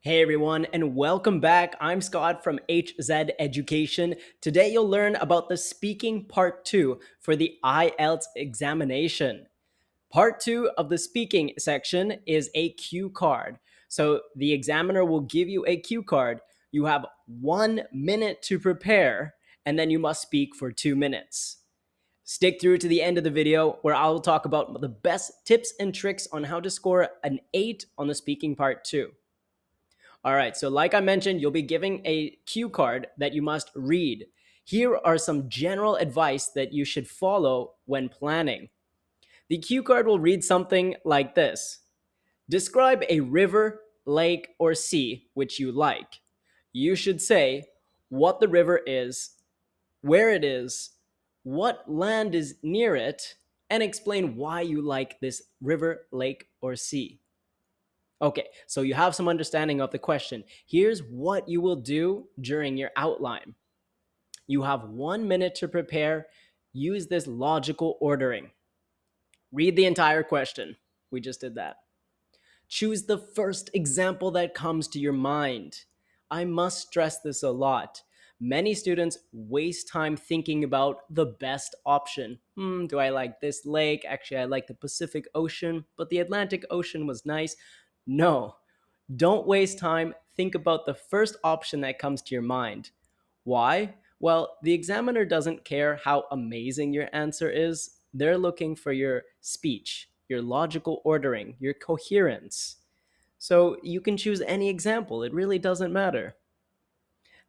Hey everyone, and welcome back. I'm Scott from HZad Education. Today you'll learn about the speaking part 2 for the IELTS examination. Part 2 of the speaking section is a cue card. So the examiner will give you a cue card. You have 1 minute to prepare, and then you must speak for 2 minutes. Stick through to the end of the video where I will talk about the best tips and tricks on how to score an 8 on the speaking part 2. All right, so like I mentioned, you'll be giving a cue card that you must read. Here are some general advice that you should follow when planning. The cue card will read something like this. Describe a river, lake, or sea which you like. You should say what the river is, where it is, what land is near it, and explain why you like this river, lake, or sea. Okay, so you have some understanding of the question. Here's what you will do during your outline. You have 1 minute to prepare. Use this logical ordering. Read the entire question. We just did that. Choose the first example that comes to your mind. I must stress this a lot. Many students waste time thinking about the best option. Do I like this lake? Actually, I like the Pacific Ocean, but the Atlantic Ocean was nice. No, don't waste time. Think about the first option that comes to your mind. Why? Well, the examiner doesn't care how amazing your answer is. They're looking for your speech, your logical ordering, your coherence. So you can choose any example, it really doesn't matter.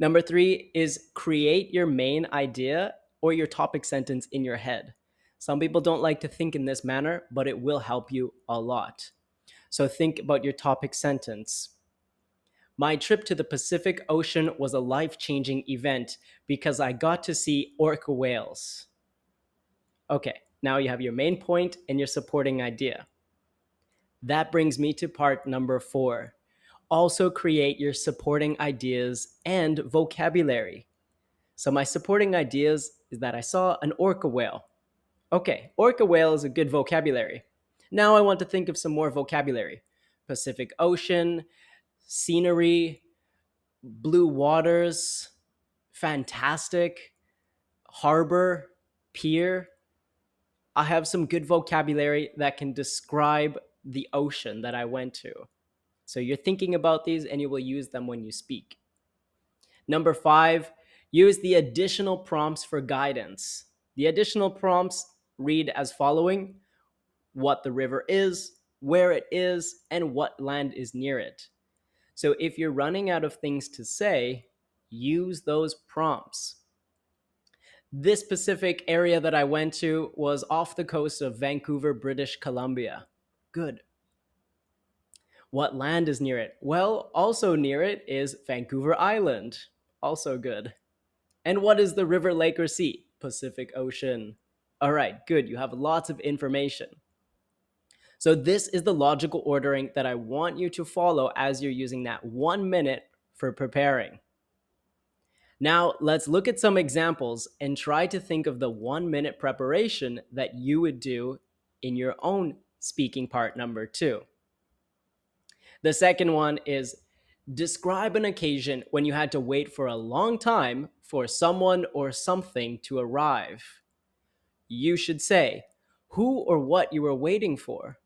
Number 3 is create your main idea or your topic sentence in your head. Some people don't like to think in this manner, but it will help you a lot. So think about your topic sentence. My trip to the Pacific Ocean was a life-changing event because I got to see orca whales. Okay, now you have your main point and your supporting idea. That brings me to part number 4. Also create your supporting ideas and vocabulary. So my supporting ideas is that I saw an orca whale. Okay, orca whale is a good vocabulary. Now I want to think of some more vocabulary. Pacific Ocean, scenery, blue waters, fantastic, harbor, pier. I have some good vocabulary that can describe the ocean that I went to. So you're thinking about these and you will use them when you speak. Number 5, use the additional prompts for guidance. The additional prompts read as following: what the river is, where it is, and what land is near it. So if you're running out of things to say, use those prompts. This specific area that I went to was off the coast of Vancouver, British Columbia. Good. What land is near it? Well, also near it is Vancouver Island. Also good. And what is the river, lake, or sea? Pacific Ocean. All right, good. You have lots of information. So this is the logical ordering that I want you to follow as you're using that 1 minute for preparing. Now, let's look at some examples and try to think of the 1 minute preparation that you would do in your own speaking part number 2. The second one is describe an occasion when you had to wait for a long time for someone or something to arrive. You should say who or what you were waiting for,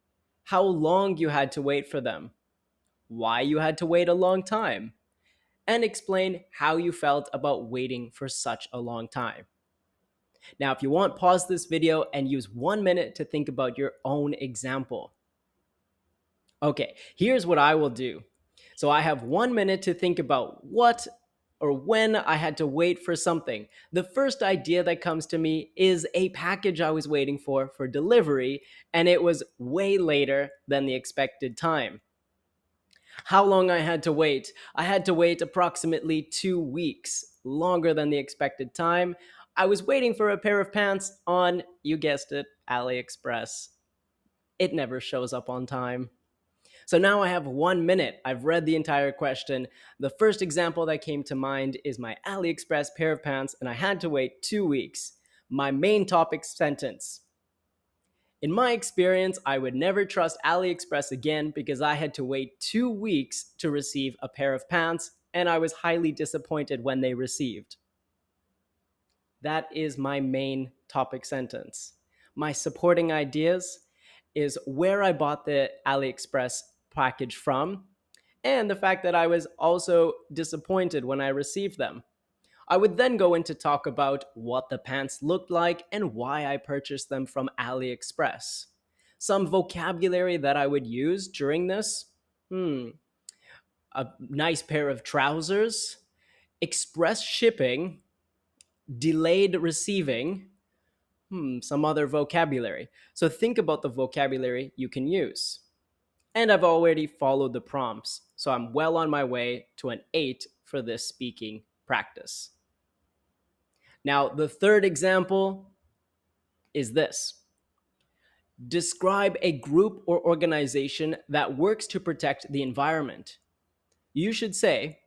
how long you had to wait for them, why you had to wait a long time, and explain how you felt about waiting for such a long time. Now, if you want, pause this video and use 1 minute to think about your own example. Okay, here's what I will do. So I have 1 minute to think about what or when I had to wait for something. The first idea that comes to me is a package I was waiting for delivery, and it was way later than the expected time. How long I had to wait? I had to wait approximately 2 weeks, longer than the expected time. I was waiting for a pair of pants on, you guessed it, AliExpress. It never shows up on time. So now I have 1 minute. I've read the entire question. The first example that came to mind is my AliExpress pair of pants, and I had to wait 2 weeks. My main topic sentence: In my experience, I would never trust AliExpress again because I had to wait 2 weeks to receive a pair of pants, and I was highly disappointed when they received. That is my main topic sentence. My supporting ideas is where I bought the AliExpress package from, and the fact that I was also disappointed when I received them. I would then go into talk about what the pants looked like and why I purchased them from AliExpress. Some vocabulary that I would use during this: a nice pair of trousers, express shipping, delayed receiving, some other vocabulary. So think about the vocabulary you can use. And I've already followed the prompts, so I'm well on my way to an 8 for this speaking practice. Now, the third example is this: describe a group or organization that works to protect the environment. You should say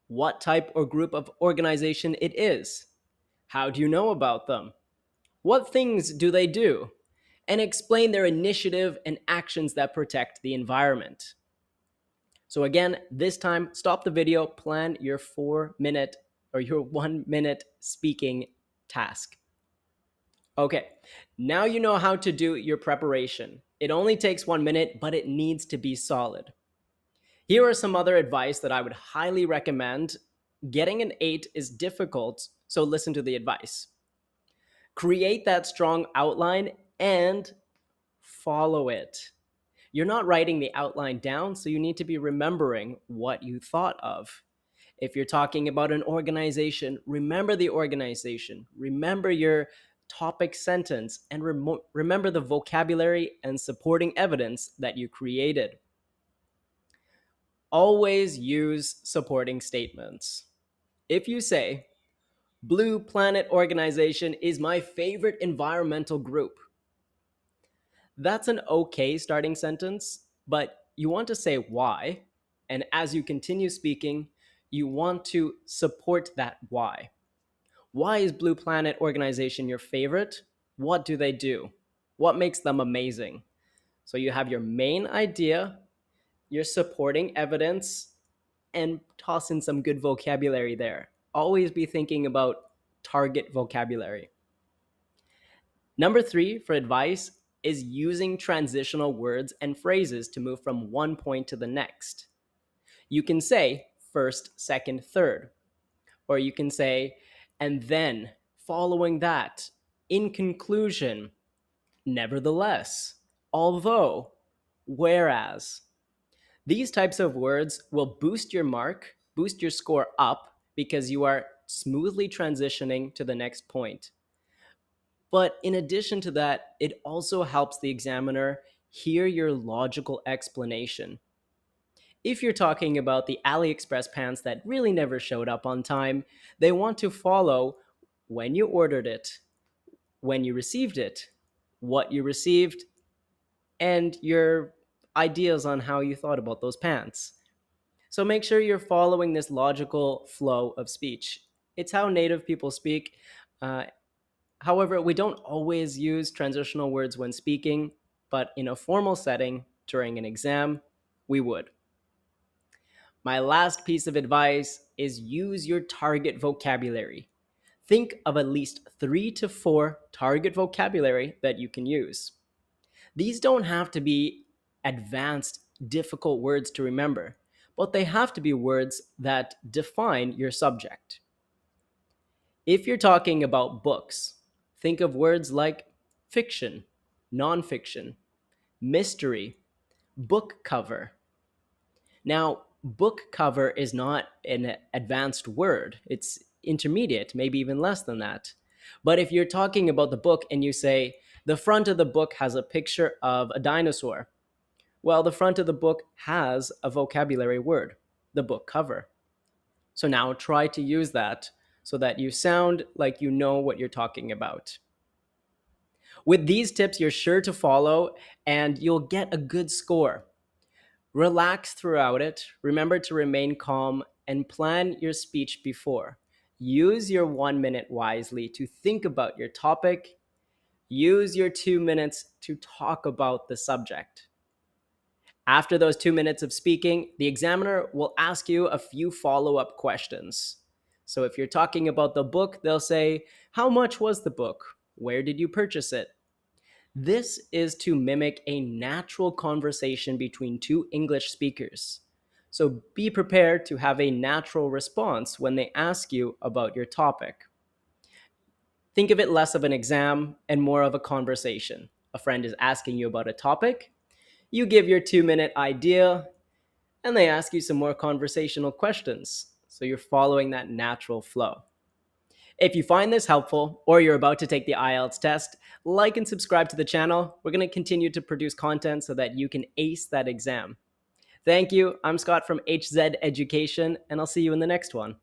what type or group of organization it is. How do you know about them? What things do they do? And explain their initiative and actions that protect the environment. So again, this time, stop the video, plan your 4 minute or your 1 minute speaking task. Okay, now you know how to do your preparation. It only takes 1 minute, but it needs to be solid. Here are some other advice that I would highly recommend. Getting an 8 is difficult, so listen to the advice. Create that strong outline and follow it. You're not writing the outline down, so you need to be remembering what you thought of. If you're talking about an organization, remember the organization, remember your topic sentence, and remember the vocabulary and supporting evidence that you created. Always use supporting statements. If you say, Blue Planet Organization is my favorite environmental group, that's an okay starting sentence, but you want to say why. And as you continue speaking, you want to support that why. Why is Blue Planet Organization your favorite? What do they do? What makes them amazing? So you have your main idea, your supporting evidence, and toss in some good vocabulary there. Always be thinking about target vocabulary. Number 3 for advice is using transitional words and phrases to move from one point to the next. You can say first, second, third, or you can say and then, following that, in conclusion, nevertheless, although, whereas. These types of words will boost your mark, boost your score up because you are smoothly transitioning to the next point. But in addition to that, it also helps the examiner hear your logical explanation. If you're talking about the AliExpress pants that really never showed up on time, they want to follow when you ordered it, when you received it, what you received, and your ideas on how you thought about those pants. So make sure you're following this logical flow of speech. It's how native people speak. Uh, However, we don't always use transitional words when speaking, but in a formal setting during an exam, we would. My last piece of advice is use your target vocabulary. Think of at least 3 to 4 target vocabulary that you can use. These don't have to be advanced, difficult words to remember, but they have to be words that define your subject. If you're talking about books, think of words like fiction, nonfiction, mystery, book cover. Now, book cover is not an advanced word, it's intermediate, maybe even less than that. But if you're talking about the book and you say, the front of the book has a picture of a dinosaur, well, the front of the book has a vocabulary word, the book cover. So now try to use that so that you sound like you know what you're talking about. With these tips, you're sure to follow and you'll get a good score. Relax throughout it. Remember to remain calm and plan your speech before. Use your 1 minute wisely to think about your topic. Use your 2 minutes to talk about the subject. After those 2 minutes of speaking, the examiner will ask you a few follow up questions. So if you're talking about the book, they'll say, how much was the book? Where did you purchase it? This is to mimic a natural conversation between two English speakers. So be prepared to have a natural response when they ask you about your topic. Think of it less of an exam and more of a conversation. A friend is asking you about a topic, you give your 2 minute idea, and they ask you some more conversational questions. So you're following that natural flow. If you find this helpful or you're about to take the IELTS test, like and subscribe to the channel. We're going to continue to produce content so that you can ace that exam. Thank you. I'm Scott from HZad Education, and I'll see you in the next one.